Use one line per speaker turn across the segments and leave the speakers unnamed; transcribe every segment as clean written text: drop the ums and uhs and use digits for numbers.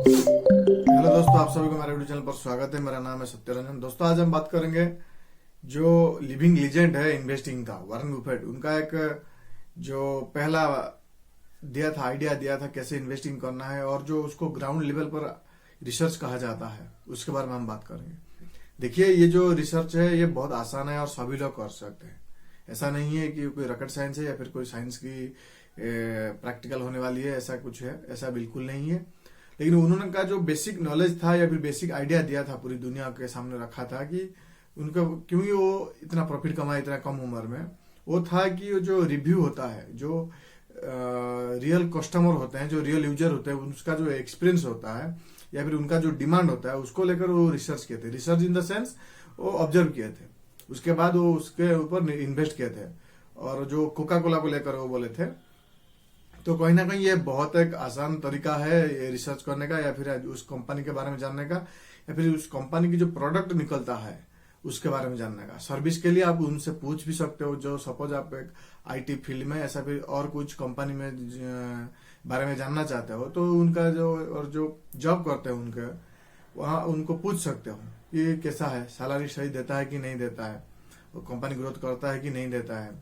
Hello दोस्तों, आप सभी को मेरे यूट्यूब चैनल पर स्वागत है। मेरा नाम है सत्यरंजन। दोस्तों, आज हम बात करेंगे जो लिविंग लीजेंड है इन्वेस्टिंग का, वॉरेन बफेट। उनका एक जो पहला आइडिया दिया था कैसे इन्वेस्टिंग करना है, और जो उसको ग्राउंड लेवल पर रिसर्च कहा जाता है, उसके बारे में हम बात करेंगे। देखिए, ये जो रिसर्च है ये बहुत आसान है और सभी लोग कर सकते हैं। ऐसा नहीं है कि कोई रॉकेट साइंस है या फिर कोई साइंस की प्रैक्टिकल होने वाली है, ऐसा कुछ है, ऐसा बिल्कुल नहीं है। लेकिन उन्होंने का जो बेसिक नॉलेज था या फिर बेसिक आइडिया दिया था, पूरी दुनिया के सामने रखा था कि उनका क्यों वो इतना प्रॉफिट कमाए इतना कम उम्र में, वो था कि वो जो रिव्यू होता है, जो रियल कस्टमर होते हैं, जो रियल यूजर होते हैं, उसका जो एक्सपीरियंस होता है या फिर उनका जो डिमांड होता है, उसको लेकर वो रिसर्च किए थे। रिसर्च इन द सेंस वो ऑब्जर्व किए थे, उसके बाद वो उसके ऊपर इन्वेस्ट किए थे। और जो कोका कोला को लेकर वो बोले थे, तो कहीं ना कहीं ये बहुत एक आसान तरीका है ये रिसर्च करने का, या फिर उस कंपनी के बारे में जानने का, या फिर उस कंपनी की जो प्रोडक्ट निकलता है उसके बारे में जानने का। सर्विस के लिए आप उनसे पूछ भी सकते हो। जो सपोज आप एक आईटी फील्ड में ऐसा फिर और कुछ कंपनी में बारे में जानना चाहते हो, तो उनका जो जॉब करते हैं उनके वहाँ उनको पूछ सकते हो कि कैसा है, सैलरी सही देता है कि नहीं देता है, वो कंपनी ग्रोथ करता है कि नहीं देता है,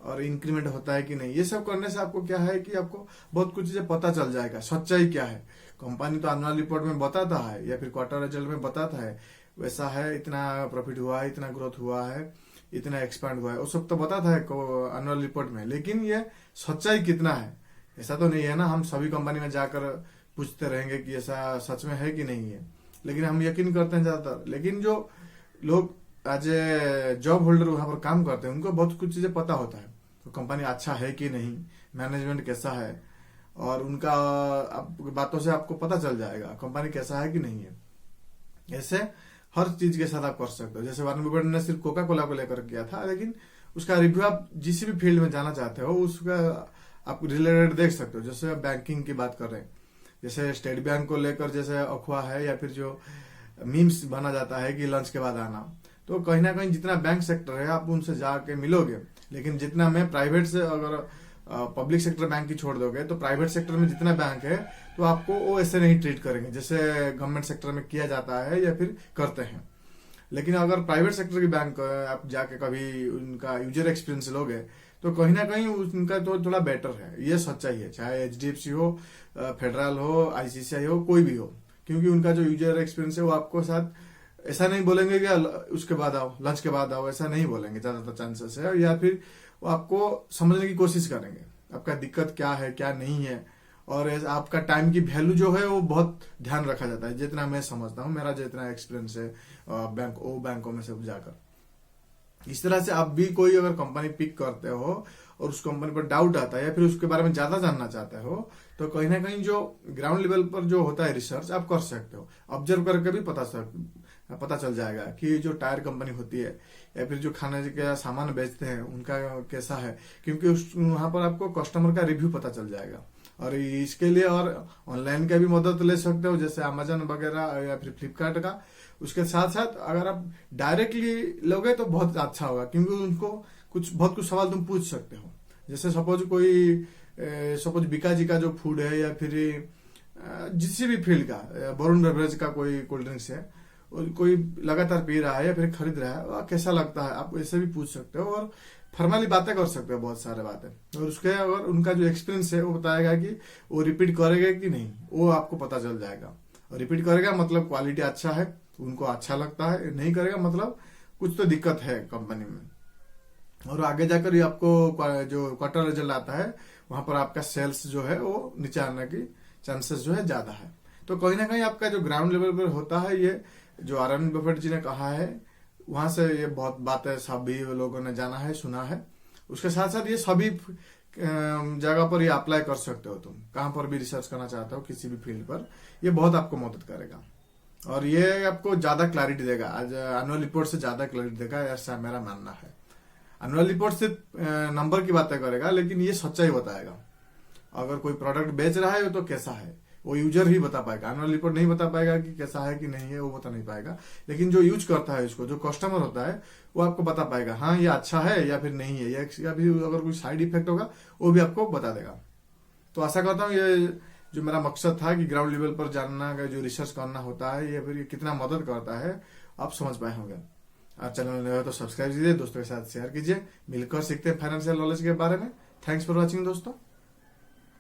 और इंक्रीमेंट होता है कि नहीं। ये सब करने से आपको क्या है कि आपको बहुत कुछ चीजें पता चल जाएगा, सच्चाई क्या है। कंपनी तो एनुअल रिपोर्ट में बताता है या फिर क्वार्टर रिजल्ट में बताता है, वैसा है, इतना प्रॉफिट हुआ है, इतना ग्रोथ हुआ है, इतना एक्सपांड हुआ है, वो सब तो बताता है एनुअल रिपोर्ट में। लेकिन ये सच्चाई कितना है, ऐसा तो नहीं है ना। हम सभी कंपनी में जाकर पूछते रहेंगे कि ऐसा सच में है कि नहीं है, लेकिन हम यकीन करते हैं ज्यादातर। लेकिन जो लोग एज ए जॉब होल्डर वहां पर काम करते हैं, उनको बहुत कुछ चीजें पता होता है, तो कंपनी अच्छा है कि नहीं, मैनेजमेंट कैसा है, और उनका बातों से आपको पता चल जाएगा कंपनी कैसा है कि नहीं है। ऐसे हर चीज के साथ आप कर सकते हो। जैसे वॉरेन बफेट ने सिर्फ कोका कोला को लेकर किया था, लेकिन उसका रिव्यू आप जिस भी फील्ड में जाना चाहते हो उसका आप रिलेटेड देख सकते हो। जैसे आप बैंकिंग की बात कर रहे हैं, जैसे स्टेट बैंक को लेकर जैसे अफवाह है, या फिर जो मीम्स बना जाता है कि लंच के बाद आना, तो कहीं ना कहीं जितना बैंक सेक्टर है आप उनसे जाके मिलोगे। लेकिन जितना मैं प्राइवेट से, अगर पब्लिक सेक्टर बैंक की छोड़ दोगे, तो प्राइवेट सेक्टर में जितना बैंक है तो आपको वो ऐसे नहीं ट्रीट करेंगे जैसे गवर्नमेंट सेक्टर में किया जाता है या फिर करते हैं। लेकिन अगर प्राइवेट सेक्टर की बैंक आप जाके कभी उनका यूजर एक्सपीरियंस लोगे, तो कहीं ना कहीं उनका तो थोड़ा बेटर है। ये सच्चाई है, चाहे एचडीएफसी हो, फेडरल हो, आईसीआईसीआई हो, कोई भी हो, क्योंकि उनका जो यूजर एक्सपीरियंस है वो आपको साथ ऐसा नहीं बोलेंगे कि उसके बाद आओ, लंच के बाद आओ, ऐसा नहीं बोलेंगे ज्यादातर चांसेस है। या फिर वो आपको समझने की कोशिश करेंगे आपका दिक्कत क्या है क्या नहीं है, और आपका टाइम की वैल्यू जो है वो बहुत ध्यान रखा जाता है, जितना मैं समझता हूँ, मेरा जितना एक्सपीरियंस है बैंकों में सब जाकर। इस तरह से आप भी कोई अगर कंपनी पिक करते हो और उस कंपनी पर डाउट आता है या फिर उसके बारे में ज्यादा जानना चाहते हो, तो कहीं ना कहीं जो ग्राउंड लेवल पर जो होता है रिसर्च आप कर सकते हो। ऑब्जर्व करके भी पता चल जाएगा कि जो टायर कंपनी होती है या फिर जो खाने का सामान बेचते हैं उनका कैसा है, क्योंकि वहां पर आपको कस्टमर का रिव्यू पता चल जाएगा। और इसके लिए और ऑनलाइन का भी मदद ले सकते हो, जैसे अमेजन वगैरह या फिर फ्लिपकार्ट का। उसके साथ साथ अगर आप डायरेक्टली लोगे तो बहुत अच्छा होगा, क्योंकि उनको बहुत कुछ सवाल तुम पूछ सकते हो। जैसे सपोज बीका जी का जो फूड है, या फिर जिस भी फील्ड का, वरुण बेवरेज का कोई कोल्ड ड्रिंक्स है, कोई लगातार पी रहा है या फिर खरीद रहा है, वह कैसा लगता है, आप ऐसे भी पूछ सकते हो और फॉर्मली बातें कर सकते हो, बहुत सारे बातें। और उसके अगर उनका जो एक्सपीरियंस है वो बताएगा कि वो रिपीट करेगा कि नहीं, वो आपको पता चल जाएगा। और रिपीट करेगा मतलब क्वालिटी अच्छा है, उनको अच्छा लगता है, नहीं करेगा मतलब कुछ तो दिक्कत है कंपनी में। और आगे जाकर ये आपको जो क्वार्टर रिजल्ट आता है वहां पर आपका सेल्स जो है वो नीचे आने की चांसेस जो है ज्यादा है। तो कहीं ना कहीं आपका जो ग्राउंड लेवल पर होता है, ये जो वॉरेन बफेट जी ने कहा है, वहां से ये बहुत बातें सभी लोगों ने जाना है, सुना है। उसके साथ साथ ये सभी जगह पर ये अप्लाई कर सकते हो। तुम कहां पर भी रिसर्च करना चाहते हो किसी भी फील्ड पर, ये बहुत आपको मदद करेगा और ये आपको ज्यादा क्लैरिटी देगा, आज एनुअल रिपोर्ट से ज्यादा क्लैरिटी देगा, ऐसा मेरा मानना है। एनुअल रिपोर्ट सिर्फ नंबर की बातें करेगा, लेकिन ये सच्चाई बताएगा। अगर कोई प्रोडक्ट बेच रहा है तो कैसा है वो यूजर ही बता पाएगा, एनुअल रिपोर्ट नहीं बता पाएगा कि कैसा है कि नहीं है, वो बता नहीं पाएगा। लेकिन जो यूज करता है इसको, जो कस्टमर होता है, वो आपको बता पाएगा हाँ ये अच्छा है या फिर नहीं है, या भी अगर कोई साइड इफेक्ट होगा वो भी आपको बता देगा। तो आशा करता हूँ ये जो मेरा मकसद था कि ग्राउंड लेवल पर जानना का जो रिसर्च करना होता है या फिर ये कितना मदद करता है, आप समझ पाए होंगे। आज चैनल में नए हो तो सब्सक्राइब कीजिए, दोस्तों के साथ शेयर कीजिए। मिलकर सीखते हैं फाइनेंशियल नॉलेज के बारे में। थैंक्स फॉर वॉचिंग दोस्तों।